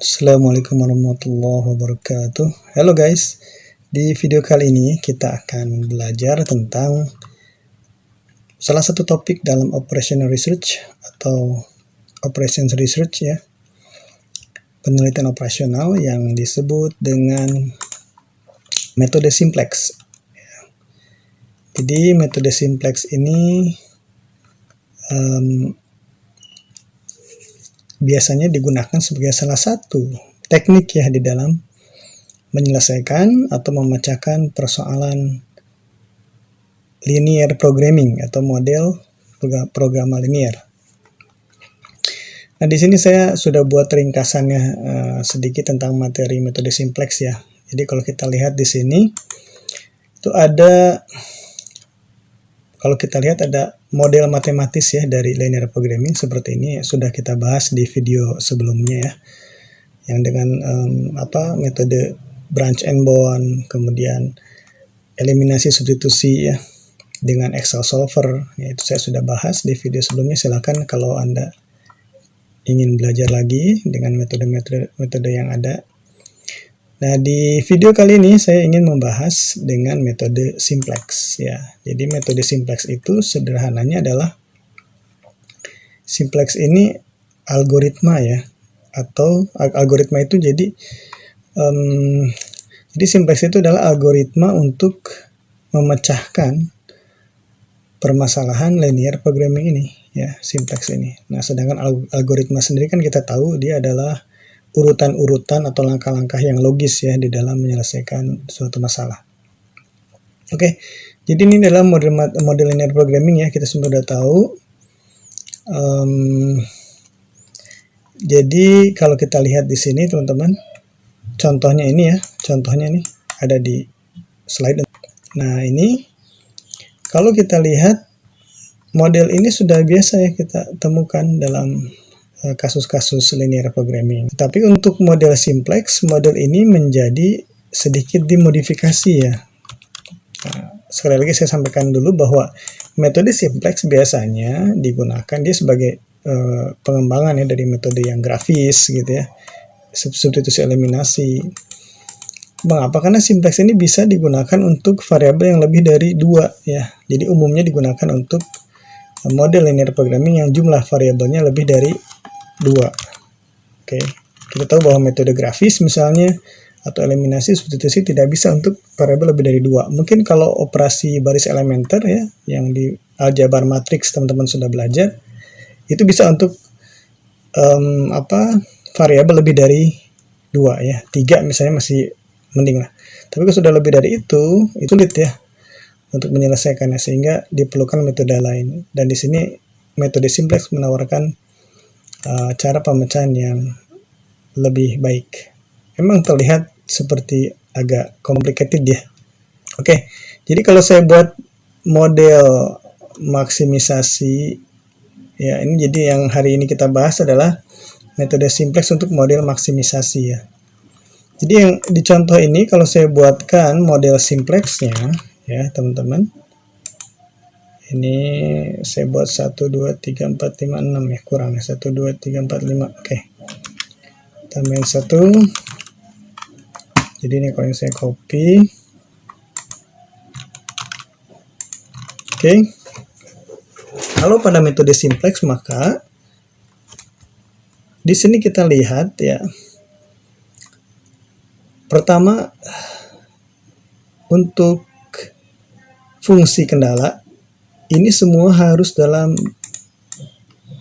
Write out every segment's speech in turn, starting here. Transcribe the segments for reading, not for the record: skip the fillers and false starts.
Assalamualaikum warahmatullahi wabarakatuh. Halo guys, di video kali ini kita akan belajar tentang salah satu topik dalam operational research atau operations research ya, penelitian operasional yang disebut dengan metode simplex. Jadi metode simplex ini biasanya digunakan sebagai salah satu teknik ya di dalam menyelesaikan atau memecahkan persoalan linear programming atau model programa linear. Nah, di sini saya sudah buat ringkasannya sedikit tentang materi metode simplex ya. Jadi kalau kita lihat di sini itu ada, kalau kita lihat ada model matematis ya dari linear programming seperti ini, sudah kita bahas di video sebelumnya ya, yang dengan metode branch and bound, kemudian eliminasi substitusi ya dengan Excel solver, ya, itu saya sudah bahas di video sebelumnya. Silakan kalau Anda ingin belajar lagi dengan metode yang ada. Nah, di video kali ini saya ingin membahas dengan metode simplex ya. Jadi metode simplex itu sederhananya adalah simplex ini algoritma ya, atau algoritma itu jadi simplex itu adalah algoritma untuk memecahkan permasalahan linear programming ini ya, simplex ini. Nah, sedangkan algoritma sendiri kan kita tahu dia adalah urutan-urutan atau langkah-langkah yang logis ya di dalam menyelesaikan suatu masalah. Oke, jadi ini adalah model linear programming ya, kita semua sudah tahu. Jadi kalau kita lihat di sini teman-teman, contohnya ini ya, contohnya nih ada di slide. Nah, ini kalau kita lihat model ini sudah biasa ya kita temukan dalam kasus-kasus linear programming. Tapi untuk model simplex, model ini menjadi sedikit dimodifikasi ya. Nah, sekali lagi saya sampaikan dulu bahwa metode simplex biasanya digunakan dia sebagai pengembangan ya dari metode yang grafis gitu ya, substitusi eliminasi. Mengapa? Karena simplex ini bisa digunakan untuk variabel yang lebih dari 2 ya. Jadi umumnya digunakan untuk model linear programming yang jumlah variabelnya lebih dari 2. Oke, kita tahu bahwa metode grafis misalnya atau eliminasi substitusi tidak bisa untuk variabel lebih dari 2. Mungkin kalau operasi baris elementer ya, yang di aljabar matriks teman-teman sudah belajar, itu bisa untuk variabel lebih dari 2 ya. 3 misalnya masih mending lah. Tapi kalau sudah lebih dari itu sulit ya untuk menyelesaikannya, sehingga diperlukan metode lain. Dan di sini metode simplex menawarkan cara pemecahan yang lebih baik. Memang terlihat seperti agak complicated ya. Oke, jadi kalau saya buat model maksimisasi ya, ini jadi yang hari ini kita bahas adalah metode simplex untuk model maksimisasi ya. Jadi yang di contoh ini kalau saya buatkan model simplexnya ya teman-teman, ini saya buat 1, 2, 3, 4, 5, 6 ya, kurang ya, 1, 2, 3, 4, 5. Oke, tambahin 1. Jadi ini kalau yang saya copy. Oke, kalau pada metode simplex maka di sini kita lihat ya, pertama untuk fungsi kendala ini semua harus dalam,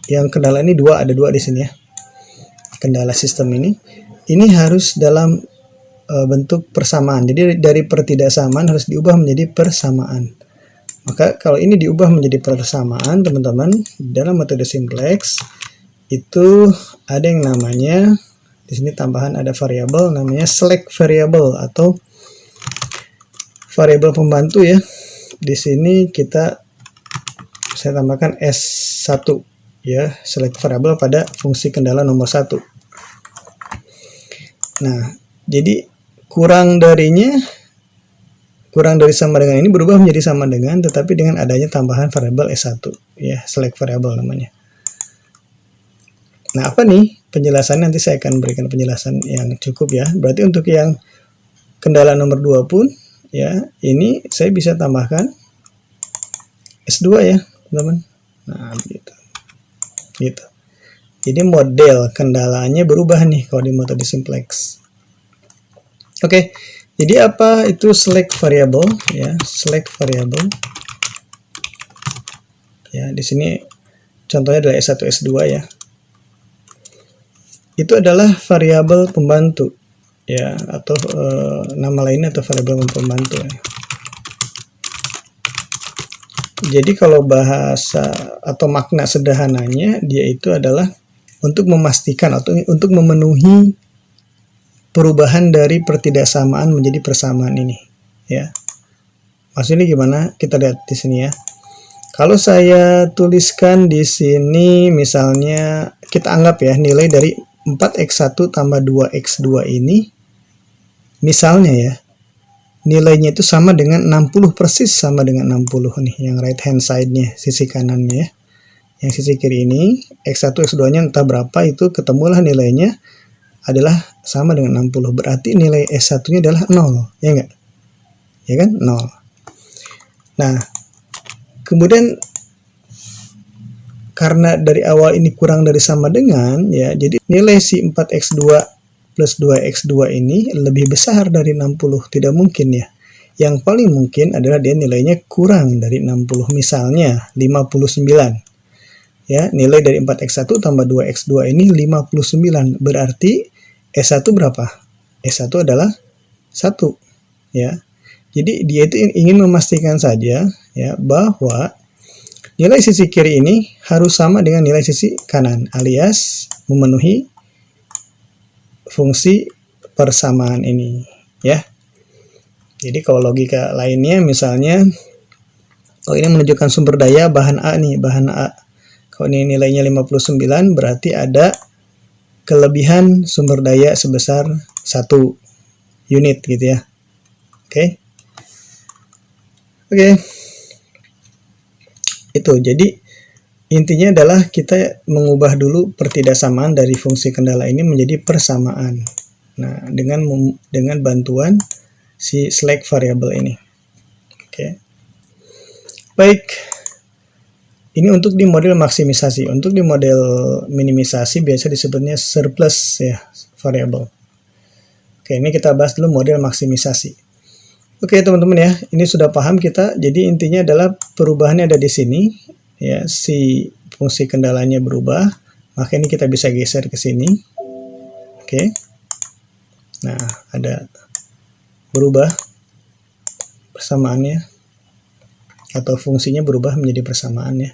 yang kendala ini ada dua di sini ya. Kendala sistem ini harus dalam bentuk persamaan. Jadi dari pertidaksamaan harus diubah menjadi persamaan. Maka kalau ini diubah menjadi persamaan, teman-teman, dalam metode simplex itu ada yang namanya, di sini tambahan ada variabel namanya select variable atau variabel pembantu ya. Di sini saya tambahkan S1 ya, select variable pada fungsi kendala nomor 1. Nah, jadi kurang dari sama dengan ini berubah menjadi sama dengan, tetapi dengan adanya tambahan variabel S1 ya, select variable namanya. Nah, apa nih penjelasannya? Nanti saya akan berikan penjelasan yang cukup ya. Berarti untuk yang kendala nomor 2 pun ya, ini saya bisa tambahkan S2 ya, teman-teman. Nah, gitu. Gitu. Jadi model kendalanya berubah nih kalau di metode simplex. Oke. Jadi apa itu select variable ya? Select variable. Ya, di sini contohnya adalah S1 S2 ya. Itu adalah variabel pembantu ya, atau nama lainnya atau variabel pembantu ya. Jadi kalau bahasa atau makna sederhananya dia itu adalah untuk memastikan atau untuk memenuhi perubahan dari pertidaksamaan menjadi persamaan ini ya. Maksudnya gimana? Kita lihat di sini ya. Kalau saya tuliskan di sini misalnya kita anggap ya nilai dari 4x1 tambah 2x2 ini misalnya ya nilainya itu sama dengan 60, persis sama dengan 60 nih yang right hand side-nya, sisi kanannya ya. Yang sisi kiri ini x1 x2 nya entah berapa itu ketemulah nilainya adalah sama dengan 60, berarti nilai S1 nya adalah 0 ya enggak? Ya kan? 0. Nah kemudian karena dari awal ini kurang dari sama dengan ya, jadi nilai si 4x2 plus 2x2 ini lebih besar dari 60, tidak mungkin ya. Yang paling mungkin adalah dia nilainya kurang dari 60, misalnya 59. Ya, nilai dari 4x1 tambah 2x2 ini 59, berarti S1 berapa? S1 adalah 1 ya. Jadi dia itu ingin memastikan saja ya bahwa nilai sisi kiri ini harus sama dengan nilai sisi kanan, alias memenuhi fungsi persamaan ini ya. Jadi kalau logika lainnya misalnya kalau ini menunjukkan sumber daya bahan A nih, bahan A. Kalau ini nilainya 59 berarti ada kelebihan sumber daya sebesar 1 unit gitu ya. Oke. Itu jadi intinya adalah kita mengubah dulu pertidaksamaan dari fungsi kendala ini menjadi persamaan. Nah, dengan bantuan si select variable ini. Oke. Baik. Ini untuk di model maksimisasi. Untuk di model minimisasi biasa disebutnya surplus ya, variable. Oke, ini kita bahas dulu model maksimisasi. Oke, teman-teman ya, ini sudah paham kita. Jadi intinya adalah perubahannya ada di sini. Ya, si fungsi kendalanya berubah, maka ini kita bisa geser ke sini. Oke. Nah, ada berubah persamaannya atau fungsinya berubah menjadi persamaan ya.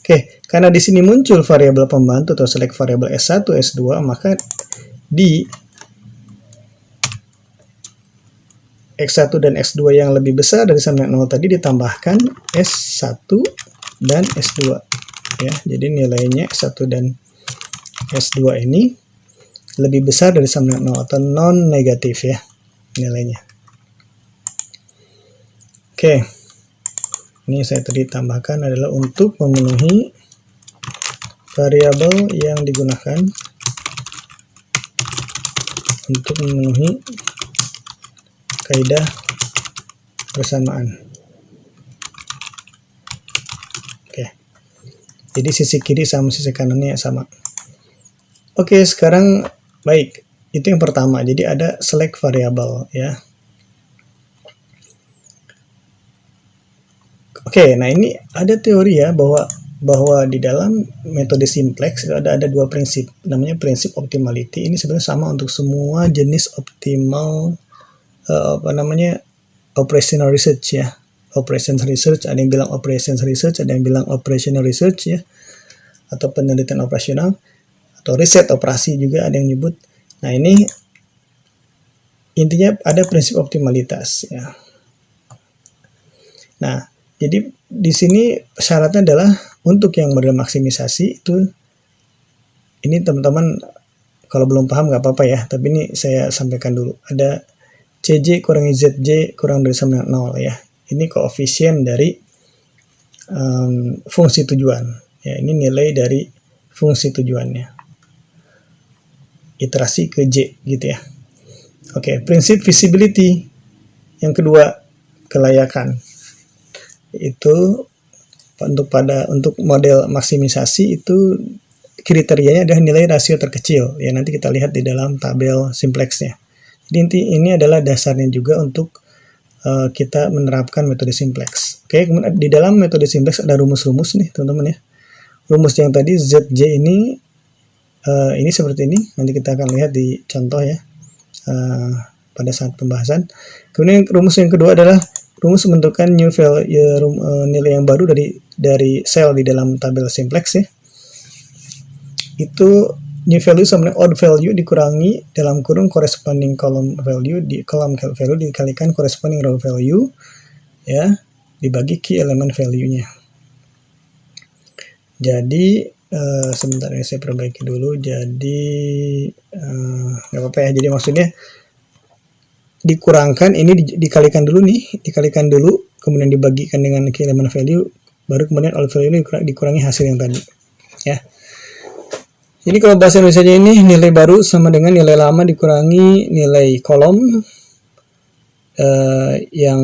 Oke, karena di sini muncul variabel pembantu atau select variabel S1, S2, maka di X1 dan X2 yang lebih besar dari sama dengan 0 tadi ditambahkan S1 dan S2 ya. Jadi nilainya S1 dan S2 ini lebih besar dari sama dengan 0 atau non negatif ya nilainya. Oke. Ini saya tadi tambahkan adalah untuk memenuhi variabel yang digunakan untuk memenuhi kaidah persamaan. Oke. Jadi sisi kiri sama sisi kanannya sama. Oke, sekarang baik. Itu yang pertama. Jadi ada select variable ya. Oke, nah ini ada teori ya bahwa di dalam metode simplex ada dua prinsip, namanya prinsip optimality. Ini sebenarnya sama untuk semua jenis optimal operational research ya. Operations research, ada yang bilang operations research, ada yang bilang operational research ya, atau penelitian operasional, atau riset operasi juga ada yang nyebut. Nah ini intinya ada prinsip optimalitas ya. Nah jadi di sini syaratnya adalah untuk yang model maksimisasi itu, ini teman-teman kalau belum paham nggak apa-apa ya, tapi ini saya sampaikan dulu. Ada CJ kurangi ZJ kurang dari sama dengan 0 ya. Ini koefisien dari fungsi tujuan. Ya, ini nilai dari fungsi tujuannya. iterasi ke J gitu ya. Oke, prinsip visibility yang kedua, kelayakan. Itu untuk model maksimisasi itu kriterianya adalah nilai rasio terkecil. Ya, nanti kita lihat di dalam tabel simplexnya. Jadi ini adalah dasarnya juga untuk kita menerapkan metode simplex. Oke, kemudian di dalam metode simplex ada rumus-rumus nih, teman-teman ya. Rumus yang tadi ZJ ini seperti ini. Nanti kita akan lihat di contoh ya pada saat pembahasan. Kemudian rumus yang kedua adalah rumus menentukan new value, nilai yang baru dari sel di dalam tabel simplex ya. Itu new value sama dengan odd value dikurangi dalam kurung corresponding column value di column value dikalikan corresponding row value ya, dibagi key element value-nya. Jadi sebentar ya, saya perbaiki dulu. Jadi nggak apa-apa ya. Jadi maksudnya dikurangkan ini dikalikan dulu nih, dikalikan dulu, kemudian dibagikan dengan key element value, baru kemudian odd value dikurangi hasil yang tadi ya. Jadi kalau bahasa Indonesia ini nilai baru sama dengan nilai lama dikurangi nilai kolom yang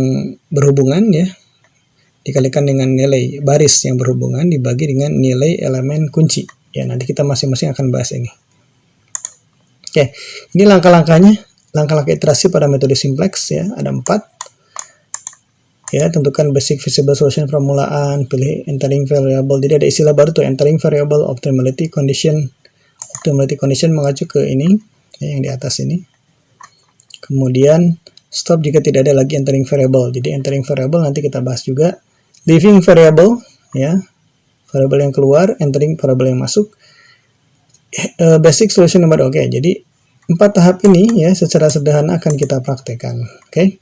berhubungan ya, dikalikan dengan nilai baris yang berhubungan dibagi dengan nilai elemen kunci. Ya, nanti kita masing-masing akan bahas ini. Oke, ini langkah-langkahnya, langkah-langkah iterasi pada metode simplex ya, ada 4. Ya, tentukan basic visible solution permulaan, pilih entering variable. Jadi ada istilah baru tuh, entering variable optimality condition. Optimality condition mengacu ke ini ya, yang di atas ini. Kemudian stop jika tidak ada lagi entering variable. Jadi entering variable nanti kita bahas juga. Leaving variable ya, variable yang keluar, entering variable yang masuk. Basic solution number. Oke, jadi 4 tahap ini ya secara sederhana akan kita praktekkan. Oke.